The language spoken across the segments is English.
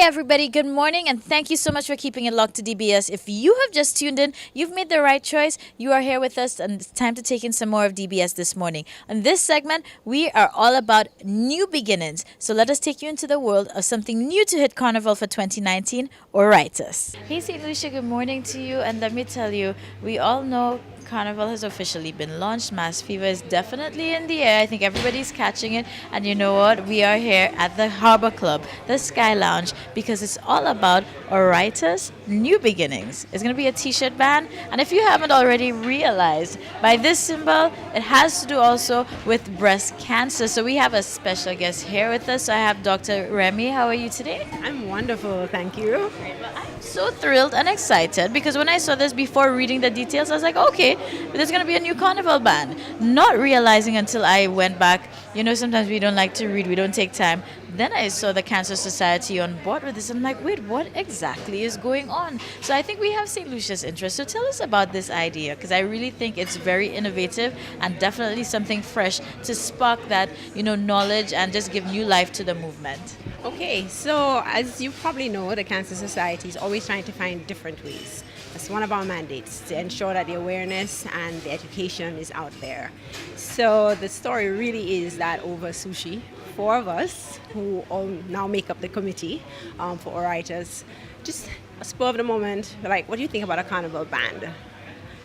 everybody. Good morning, and thank you so much for keeping it locked to DBS. If you have just tuned in, you've made the right choice. You are here with us, and it's time to take in some more of DBS this morning. On this segment, we are all about new beginnings. So let us take you into the world of something new to hit Carnival for 2019, Oritas. Hey, St. Lucia, good morning to you. And let me tell you, we all know Carnival has officially been launched. Mass fever is definitely in the air. I think everybody's catching it. And you know what? We are here at the Harbor Club, the Sky Lounge, because it's all about Oritas New Beginnings. It's going to be a t-shirt ban. And if you haven't already realized, by this symbol, it has to do also with breast cancer. So we have a special guest here with us. I have Dr. Remy. How are you today? I'm wonderful, thank you. I'm so thrilled and excited because when I saw this before reading the details, I was like, okay, there's going to be a new carnival band. Not realizing until I went back, sometimes we don't like to read, we don't take time. Then I saw the Cancer Society on board with this. I'm like, wait, what exactly is going on? So I think we have St. Lucia's interest. So tell us about this idea, because I really think it's very innovative and definitely something fresh to spark that, knowledge and just give new life to the movement. Okay, so as you probably know, the Cancer Society is always trying to find different ways. That's one of our mandates, to ensure that the awareness and the education is out there. So the story really is that over sushi, four of us who all now make up the committee for Oritas, just a spur of the moment, like, what do you think about a carnival band?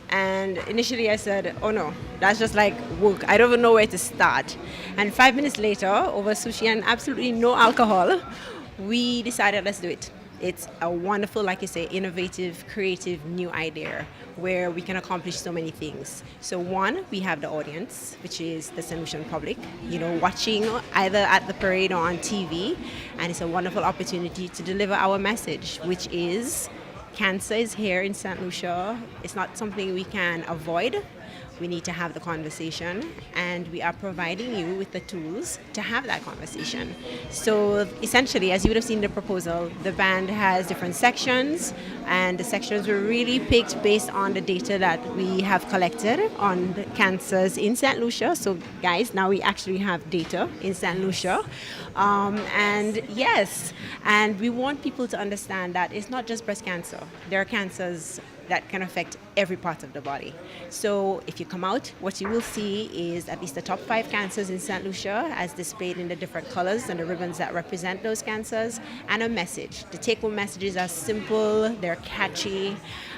And initially I said, oh no, that's just like work. I don't even know where to start. And 5 minutes later, over sushi and absolutely no alcohol, we decided, let's do it. It's a wonderful, like you say, innovative, creative, new idea where we can accomplish so many things. So one, we have the audience, which is the St. Lucian public, watching either at the parade or on TV. And it's a wonderful opportunity to deliver our message, which is cancer is here in St. Lucia. It's not something we can avoid. We need to have the conversation, and we are providing you with the tools to have that conversation. So essentially, as you would have seen in the proposal, the band has different sections, and the sections were really picked based on the data that we have collected on the cancers in St. Lucia. So guys, now we actually have data in St. Lucia. And yes, and we want people to understand that it's not just breast cancer. There are cancers that can affect every part of the body. So if you come out, what you will see is at least the top 5 cancers in St. Lucia as displayed in the different colors and the ribbons that represent those cancers, and a message. The take-home messages are simple, they're catchy,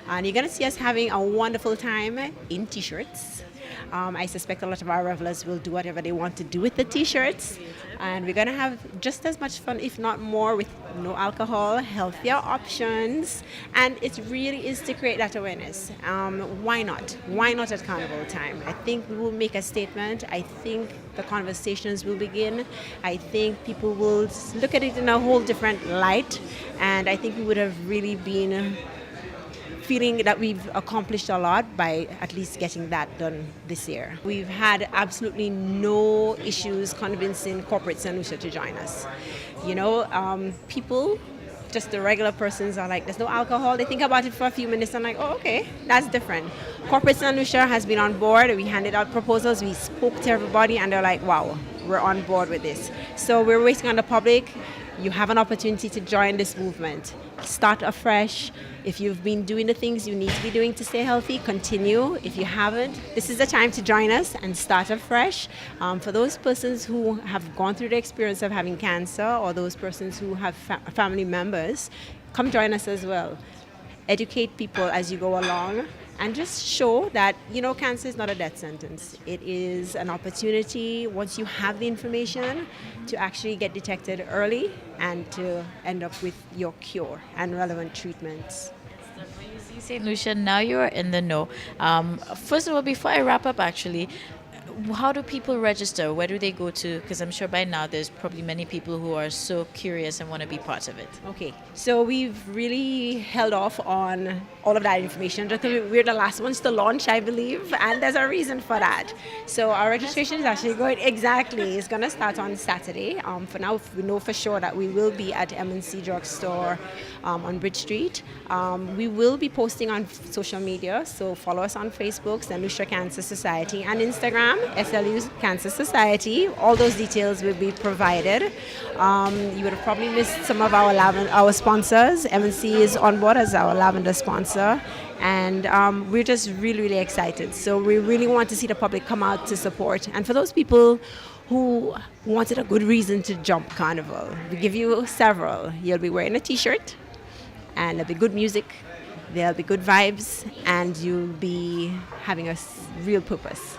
and you're going to see us having a wonderful time in t-shirts. I suspect a lot of our revelers will do whatever they want to do with the t-shirts, and we're going to have just as much fun, if not more, with no alcohol, healthier options, and it really is to create that awareness. Why not? Why not at carnival time? I think we will make a statement. I think the conversations will begin. I think people will look at it in a whole different light, and I think we would have really been feeling that we've accomplished a lot by at least getting that done this year. We've had absolutely no issues convincing corporate St. Lucia to join us. People, just the regular persons, are like, there's no alcohol. They think about it for a few minutes and like, oh, okay, that's different. Corporate St. Lucia has been on board. We handed out proposals. We spoke to everybody and they're like, wow, we're on board with this. So we're waiting on the public. You have an opportunity to join this movement. Start afresh. If you've been doing the things you need to be doing to stay healthy, continue. If you haven't, this is the time to join us and start afresh. For those persons who have gone through the experience of having cancer, or those persons who have family members, come join us as well. Educate people as you go along, and just show that, cancer is not a death sentence. It is an opportunity, once you have the information, to actually get detected early and to end up with your cure and relevant treatments. When you see St. Lucia, now you are in the know. First of all, before I wrap up, actually, how do people register? Where do they go to? Because I'm sure by now there's probably many people who are so curious and want to be part of it. Okay, so we've really held off on all of that information because we're the last ones to launch, I believe, and there's a reason for that. So our registration is actually going, exactly, it's going to start on Saturday. For now, we know for sure that we will be at M&C Drugstore on Bridge Street. We will be posting on social media, so follow us on Facebook, St. Lucia Cancer Society, and Instagram, SLU Cancer Society. All those details will be provided. You would have probably missed some of our sponsors. MNC is on board as our lavender sponsor. And we're just really, really excited. So we really want to see the public come out to support. And for those people who wanted a good reason to jump Carnival, we give you several. You'll be wearing a t-shirt, and there'll be good music, there'll be good vibes, and you'll be having a real purpose.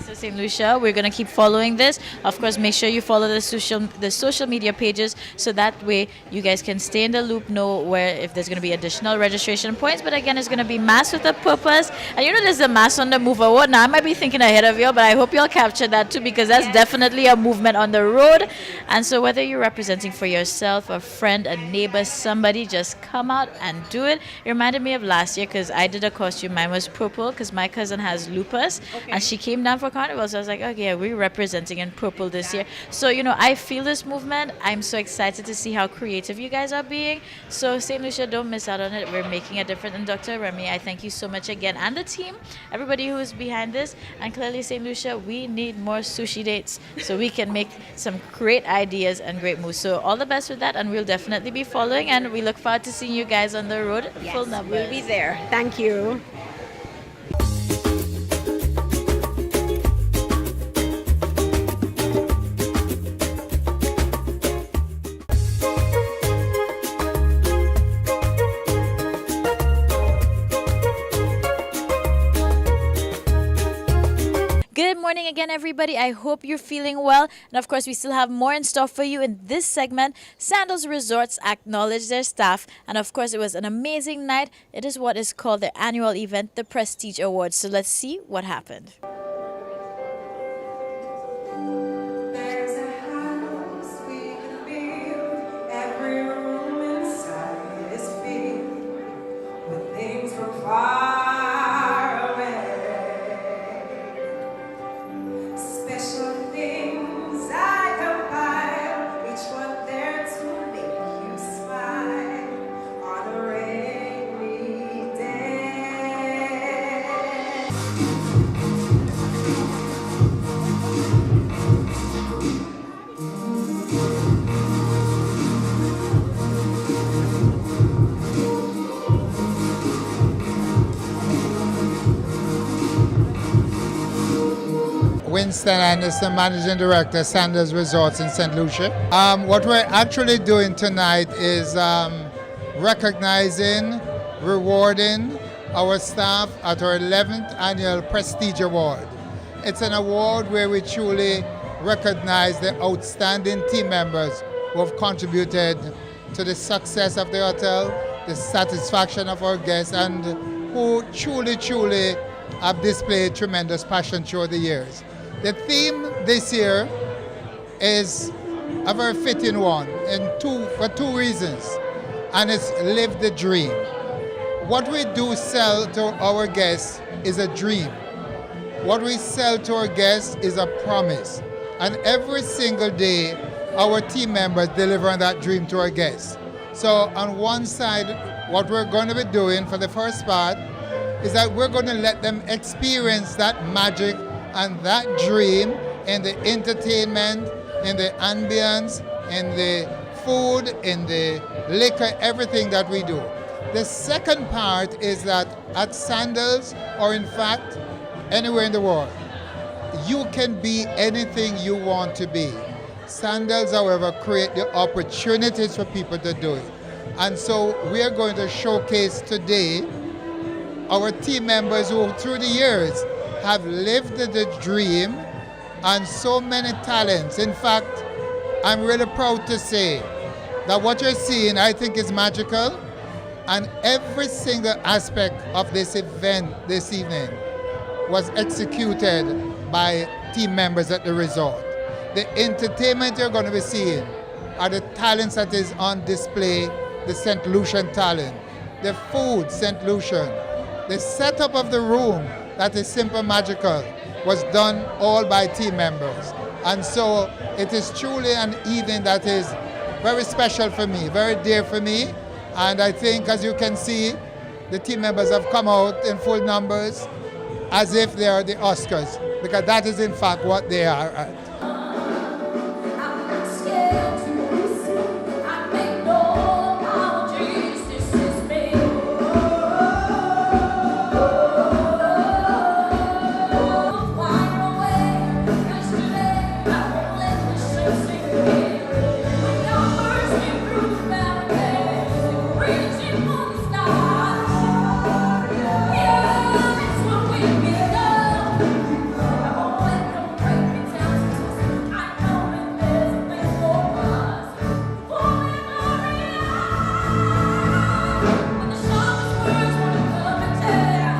So St. Lucia, we're going to keep following this. Of course, make sure you follow the social media pages, so that way you guys can stay in the loop, know where if there's going to be additional registration points. But again, it's going to be mass with a purpose. And you know, there's a mass on the move award. Now I might be thinking ahead of you, but I hope you'll capture that too, because that's definitely a movement on the road. And so whether you're representing for yourself, a friend, a neighbor, somebody, just come out and do it. It reminded me of last year, because I did a costume. Mine was purple because my cousin has lupus, and she came down for Carnival. So I was like, okay, we're representing in purple this year. So, you know, I feel this movement. I'm so excited to see how creative you guys are being. So St. Lucia, don't miss out on it. We're making a difference. And Dr. Remy, I thank you so much again, and the team, everybody who is behind this. And clearly, St. Lucia, we need more sushi dates so we can make some great ideas and great moves. So all the best with that, and we'll definitely be following, and we look forward to seeing you guys on the road. Yes, Full numbers. we'll be there. Thank you. Good morning again, everybody. I hope you're feeling well. And of course, we still have more in store for you in this segment. Sandals Resorts acknowledge their staff. And of course, it was an amazing night. It is what is called their annual event, the Prestige Awards. So let's see what happened. There's a house we can build. Every room inside is filled with things from far away. Special things I compile, each one there to make you smile on a rainy day. Winston Anderson, Managing Director, Sandals Resorts in St. Lucia. What we're actually doing tonight is recognizing, rewarding our staff at our 11th annual Prestige Award. It's an award where we truly recognize the outstanding team members who have contributed to the success of the hotel, the satisfaction of our guests, and who truly have displayed tremendous passion through the years. The theme this year is a very fitting one for two reasons, and it's Live the Dream. What we do sell to our guests is a dream. What we sell to our guests is a promise. And every single day, our team members deliver on that dream to our guests. So on one side, what we're going to be doing for the first part is that we're going to let them experience that magic and that dream in the entertainment, in the ambience, in the food, in the liquor, everything that we do. The second part is that at Sandals, or in fact, anywhere in the world, you can be anything you want to be. Sandals, however, create the opportunities for people to do it. And so we are going to showcase today our team members who through the years have lived the dream, and so many talents. In fact, I'm really proud to say that what you're seeing, I think, is magical, and every single aspect of this event this evening was executed by team members at the resort. The entertainment you're going to be seeing are the talents that is on display, the St. Lucian talent, the food, St. Lucian, the setup of the room, that is simple magical, was done all by team members. And so it is truly an evening that is very special for me, very dear for me. And I think, as you can see, the team members have come out in full numbers as if they are the Oscars, because that is in fact what they are. I'm not scared to lose. I make no apologies. This is me. Fire away. Yesterday, I won't let the ship sink in. Now bursting through the barricades, reaching for the stars. Yeah, that's what we become. I won't let them break me down. I know that there's a place for us. Forever when the sharpest words wanna come and tear.